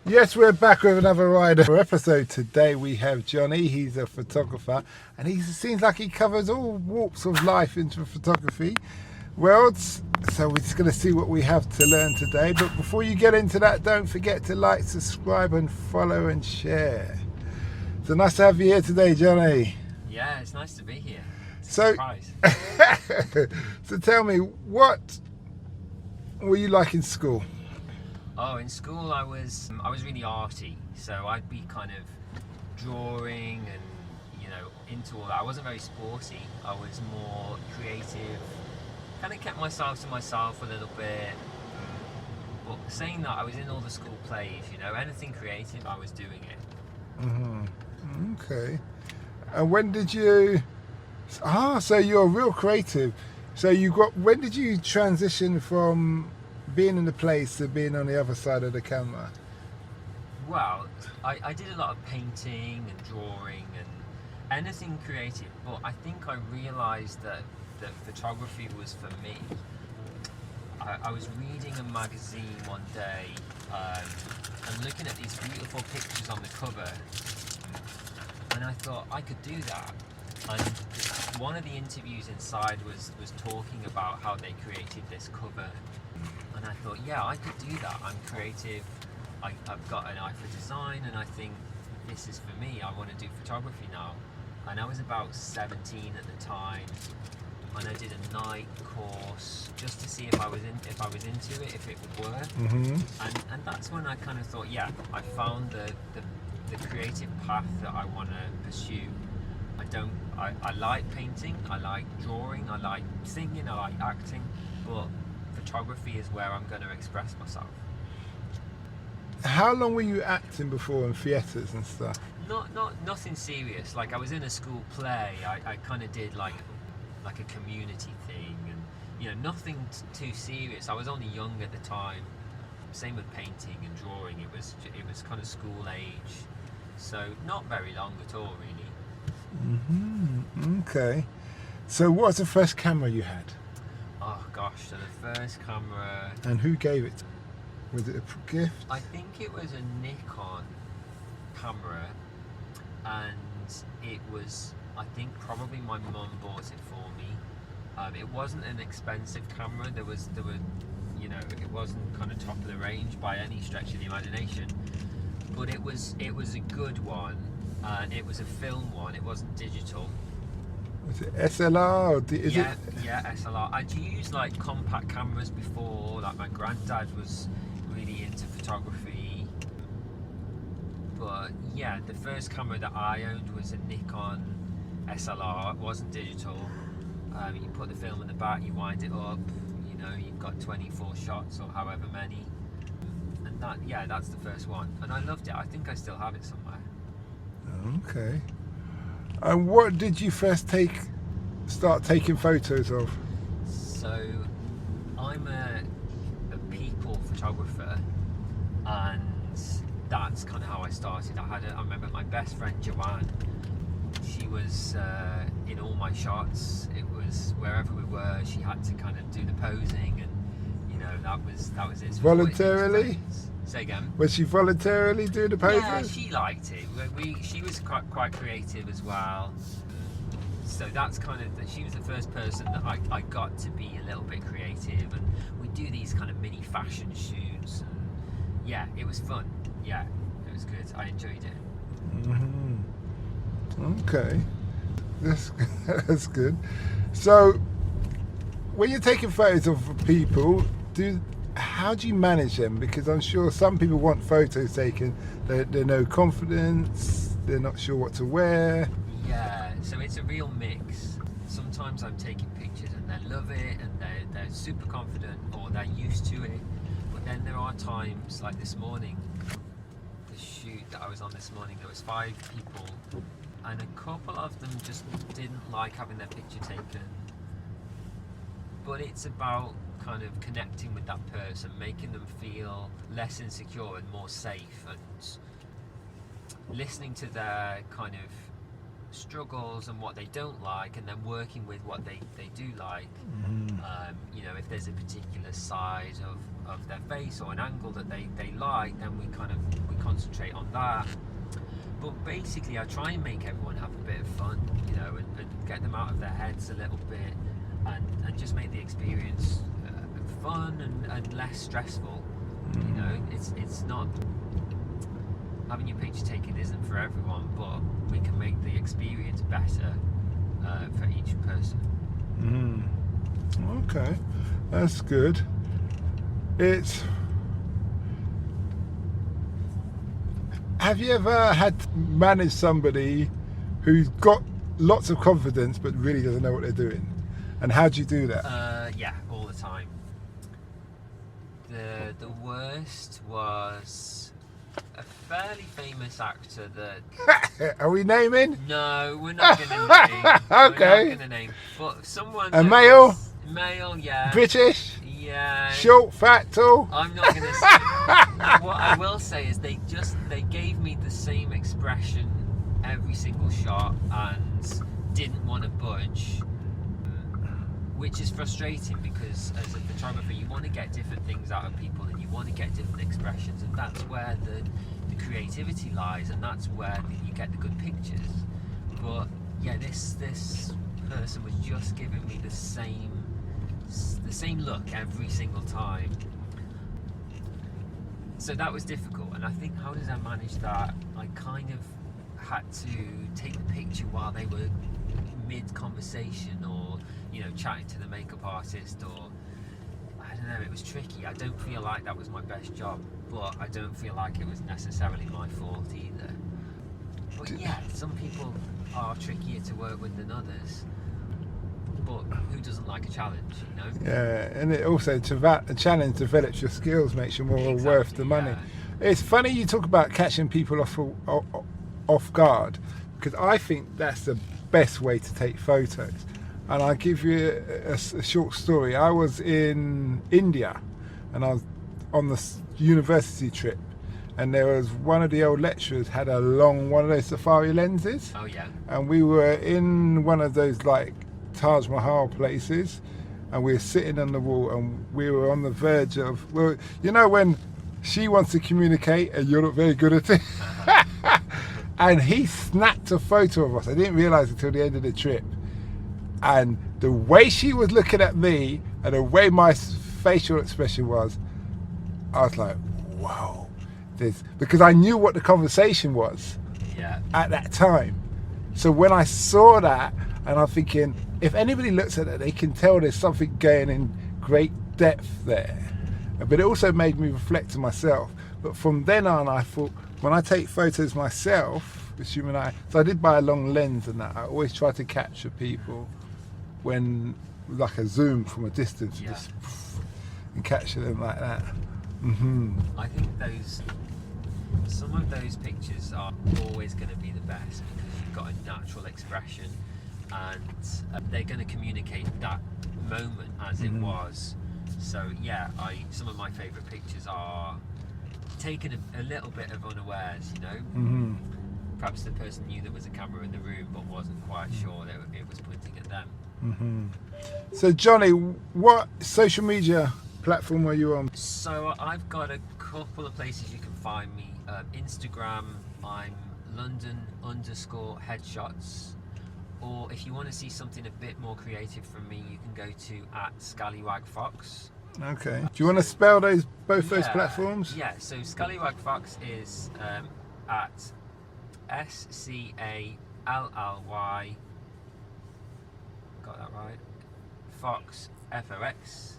Yes, we're back with another rider episode. Today we have Jonny. He's a photographer and he seems like he covers all walks of life into photography worlds. So we're just going to see what we have to learn today. But before you get into that, don't forget to like, subscribe and follow and share. So nice to have you here today, Jonny. Yeah, it's nice to be here. It's a So, surprise. so tell me, what were you like in school? Oh, in school I was really arty, so I'd be kind of drawing and into all that. I wasn't very sporty. I was more creative. Kind of kept myself to myself a little bit. But saying that, I was in all the school plays. Anything creative, I was doing it. Mm-hmm. Okay. And when did you? So you're real creative. So when did you transition from being in the place to being on the other side of the camera? Well, I did a lot of painting and drawing and anything creative, but I think I realised that photography was for me. I was reading a magazine one day and looking at these beautiful pictures on the cover, and I thought I could do that. And one of the interviews inside was talking about how they created this cover. And I thought, yeah, I could do that. I'm creative. I've got an eye for design, and I think this is for me. I want to do photography now. And I was about 17 at the time, and I did a night course just to see if I was into it, if it would work. Mm-hmm. And that's when I kind of thought, yeah, I found the creative path that I want to pursue. I like painting, I like drawing, I like singing, I like acting, but photography is where I'm going to express myself. How long were you acting before in theatres and stuff? Nothing serious. Like I was in a school play. I kind of did like a community thing, and nothing too serious. I was only young at the time. Same with painting and drawing. It was kind of school age, so not very long at all, really. Mm-hmm. Okay. So what was the first camera you had? Oh gosh, so the first camera... And who gave it? Was it a gift? I think it was a Nikon camera, and it was, I think probably my mum bought it for me. It wasn't an expensive camera. There were, it wasn't kind of top of the range by any stretch of the imagination, but it was a good one, and it was a film one. It wasn't digital. Was it SLR? Or Yeah, SLR. I'd used like compact cameras before. Like my granddad was really into photography. But yeah, the first camera that I owned was a Nikon SLR. It wasn't digital. You put the film in the back, you wind it up. You've got 24 shots or however many. And that's the first one. And I loved it. I think I still have it somewhere. Okay. And what did you first start taking photos of? So, I'm a people photographer, and that's kind of how I started. I remember my best friend Joanne. She was in all my shots. It was wherever we were, she had to kind of do the posing, and that was it. So voluntarily? Say again. Was she voluntarily doing the poses? Yeah, she liked it. She was quite creative as well. So that's kind of she was the first person that I got to be a little bit creative, and we do these kind of mini fashion shoots. And yeah, it was fun. Yeah, it was good. I enjoyed it. Mm-hmm. Okay, that's good. So when you're taking photos of people, how do you manage them? Because I'm sure some people want photos taken, they're no confidence, they're not sure what to wear. Yeah, so it's a real mix. Sometimes I'm taking pictures and they love it and they're super confident, or they're used to it. But then there are times, like this morning, the shoot that I was on this morning, there was 5 people, and a couple of them just didn't like having their picture taken. But it's about kind of connecting with that person, making them feel less insecure and more safe, and listening to their kind of struggles and what they don't like, and then working with what they do like. If there's a particular size of their face or an angle that they like, then we kind concentrate on that. But basically, I try and make everyone have a bit of fun, you know, and get them out of their heads a little bit, and just make the experience fun and less stressful. You know, it's not, having your picture taken isn't for everyone, but we can make the experience better for each person. Okay, that's good. Have you ever had to manage somebody who's got lots of confidence but really doesn't know what they're doing? And how do you do that? Yeah, all the time. The worst was a fairly famous actor that... Are we naming? No, we're not going to name. Okay. We're not going to name. But someone... A male? Male, yeah. British? Yeah. Short, fat, tall? I'm not going to say. What I will say is they gave me the same expression every single shot and didn't want to budge, which is frustrating because as a photographer you want to get different things out of people and you want to get different expressions, and that's where the creativity lies, and that's where you get the good pictures. But yeah, this person was just giving me the same look every single time. So that was difficult, and I think, how did I manage that? I kind of had to take the picture while they were mid-conversation, or, you know, chatting to the makeup artist, or, I don't know, it was tricky. I don't feel like that was my best job, but I don't feel like it was necessarily my fault either. But yeah, some people are trickier to work with than others. But who doesn't like a challenge, you know? Yeah, and it also, a challenge develops your skills, makes you more worth the money. Yeah. It's funny you talk about catching people off guard, because I think that's the best way to take photos. And I'll give you a short story. I was in India, and I was on the university trip, and there was one of the old lecturers had one of those safari lenses. Oh yeah. And we were in one of those like Taj Mahal places, and we were sitting on the wall, and we were on the verge of, well, you know when she wants to communicate and you're not very good at it. And he snapped a photo of us. I didn't realise until the end of the trip, and the way she was looking at me and the way my facial expression was, I was like, whoa, because I knew what the conversation was at that time. So when I saw that, and I'm thinking, if anybody looks at it, they can tell there's something going in great depth there. But it also made me reflect to myself. But from then on, I thought, when I take photos myself, assuming so I did buy a long lens and that, I always try to capture people when, like a zoom from a distance, just and capture them like that. I think some of those pictures are always going to be the best because you've got a natural expression, and they're going to communicate that moment as it was. So yeah, some of my favourite pictures are taken a little bit of unawares, you know. Perhaps the person knew there was a camera in the room but wasn't quite sure that it was pointing at them. So Johnny, what social media platform are you on? So I've got a couple of places you can find me. Instagram, I'm London_headshots. Or if you want to see something a bit more creative from me, you can go to @Scallywagfox. Okay. Do you want to spell both those platforms? Yeah. So Scallywagfox is at SCALLY. Got that right? Fox FOX.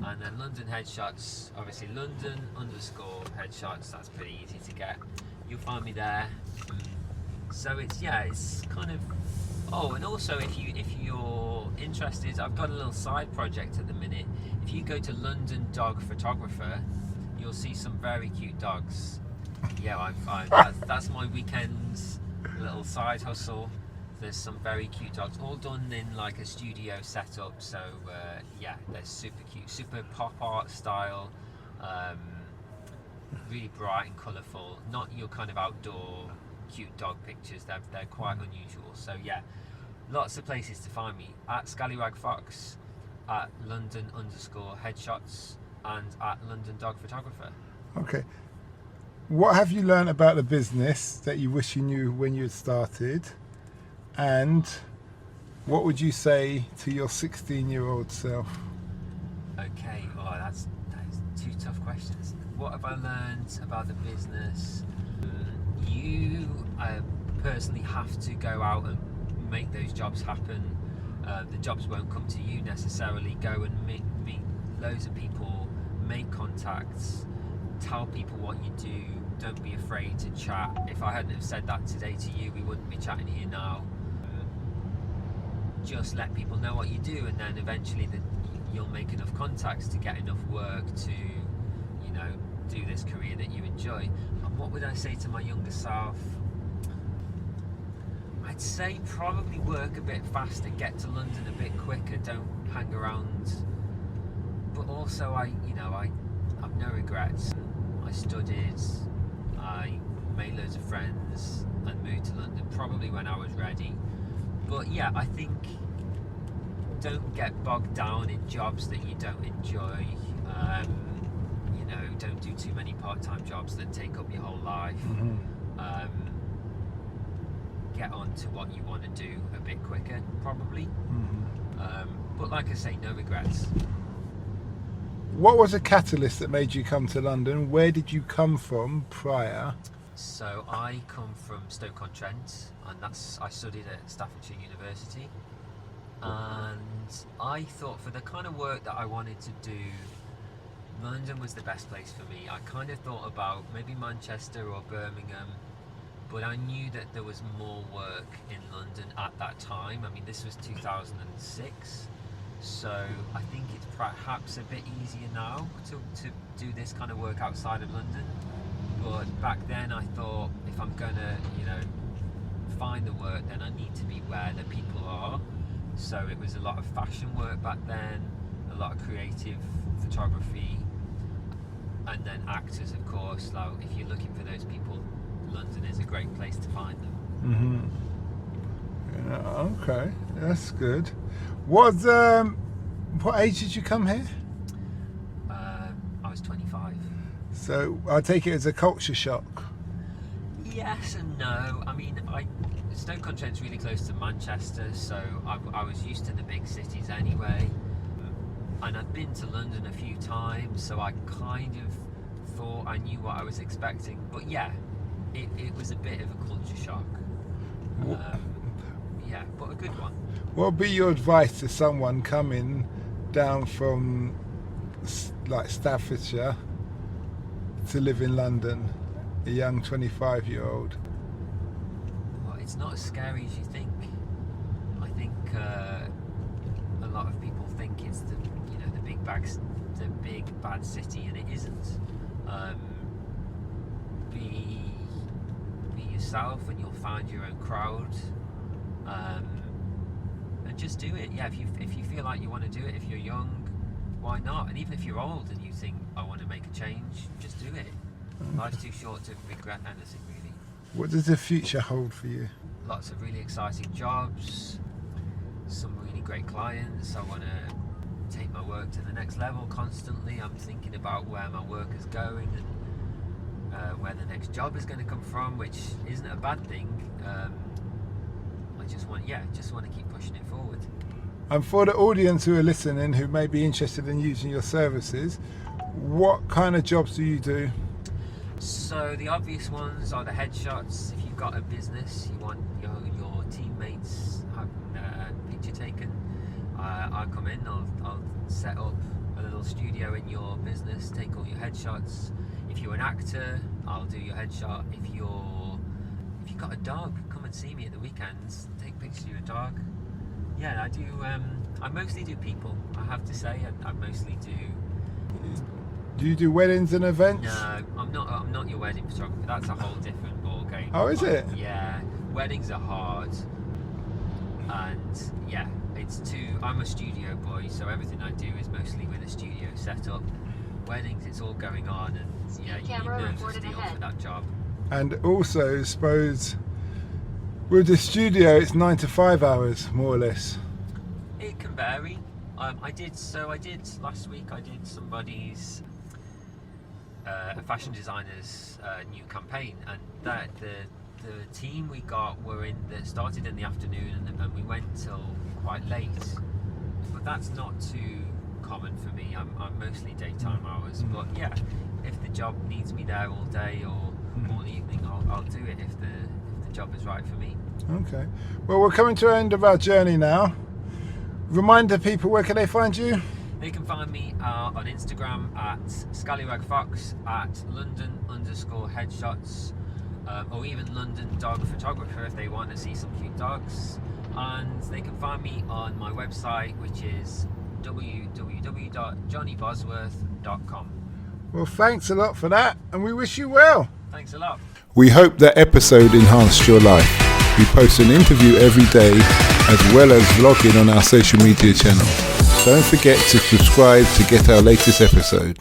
And then London Headshots, obviously London_headshots. That's pretty easy to get. You'll find me there. So it's kind of. Oh, and also if you're interested, I've got a little side project at the minute. If you go to London Dog Photographer, you'll see some very cute dogs. Yeah, that's my weekend's little side hustle. There's some very cute dogs, all done in like a studio setup. So they're super cute, super pop art style, really bright and colourful. Not your kind of outdoor cute dog pictures. They're quite unusual. So yeah, lots of places to find me at Scallywagfox, at London_headshots, and at London Dog Photographer. Okay. what have you learned about the business that you wish you knew when you had started? And what would you say to your 16-year-old self? Okay, that is two tough questions. What have I learned about the business? You personally have to go out and make those jobs happen. The jobs won't come to you necessarily. Go and meet loads of people, make contacts, tell people what you do. Don't be afraid to chat. If I hadn't have said that today to you, we wouldn't be chatting here now. Just let people know what you do, and then eventually you'll make enough contacts to get enough work to, do this career that you enjoy. And what would I say to my younger self? I'd say probably work a bit faster, get to London a bit quicker, don't hang around. But also I have no regrets. I studied, I made loads of friends and moved to London probably when I was ready. But yeah, I think don't get bogged down in jobs that you don't enjoy. Don't do too many part-time jobs that take up your whole life. Get on to what you want to do a bit quicker, probably. But like I say, no regrets. What was a catalyst that made you come to London? Where did you come from prior? So I come from Stoke-on-Trent, and I studied at Staffordshire University. And I thought for the kind of work that I wanted to do, London was the best place for me. I kind of thought about maybe Manchester or Birmingham, but I knew that there was more work in London at that time. I mean, this was 2006, so I think it's perhaps a bit easier now to do this kind of work outside of London. But back then I thought, if I'm gonna, find the work, then I need to be where the people are. So it was a lot of fashion work back then, a lot of creative photography, and then actors, of course. Like, if you're looking for those people, London is a great place to find them. Yeah, okay, that's good. What age did you come here? I was 25. So I take it as a culture shock. Yes and no. I mean, Stoke-on-Trent's really close to Manchester, so I was used to the big cities anyway. And I'd been to London a few times, so I kind of thought I knew what I was expecting. But yeah, it was a bit of a culture shock. Yeah, but a good one. What would be your advice to someone coming down from like Staffordshire to live in London, a young 25-year-old? Well, it's not as scary as you think. I think a lot of people think it's the big bad city, and it isn't. Be yourself, and you'll find your own crowd. And just do it. Yeah, if you feel like you want to do it, if you're young, why not? And even if you're old and you think, I want to make a change, just do it. Life's too short to regret anything, really. What does the future hold for you? Lots of really exciting jobs, some really great clients. I want to take my work to the next level constantly. I'm thinking about where my work is going and where the next job is going to come from, which isn't a bad thing. I just want to keep pushing it forward. And for the audience who are listening, who may be interested in using your services, what kind of jobs do you do? So the obvious ones are the headshots. If you've got a business, you want your teammates having a picture taken, I'll come in, I'll set up a little studio in your business, take all your headshots. If you're an actor, I'll do your headshot. If you've got a dog, come and see me at the weekends, take pictures of your dog. Yeah, I do. I mostly do people, I have to say. I mostly do. Do you do weddings and events? No, I'm not your wedding photographer. That's a whole different ball game. Oh, is it? Yeah, weddings are hard, and yeah, I'm a studio boy, so everything I do is mostly with a studio setup. Weddings, it's all going on, and yeah, you need nerves of steel for that job. And also, I suppose, with the studio, it's 9 to 5 hours, more or less. It can vary. I did last week. I did somebody's a fashion designer's new campaign, and that the team we got started in the afternoon, and we went till quite late. But that's not too common for me. I'm mostly daytime hours. But yeah, if the job needs me there all day or all evening, I'll do it if the job is right for me. Okay. Well, we're coming to the end of our journey now. Remind the people, where can they find you? They can find me on Instagram at scallywagfox, at London_headshots, or even London Dog Photographer if they want to see some cute dogs. And they can find me on my website, which is www.johnnybosworth.com. Well, thanks a lot for that, and we wish you well. Thanks a lot. We hope that episode enhanced your life. We post an interview every day, as well as vlogging on our social media channels. Don't forget to subscribe to get our latest episode.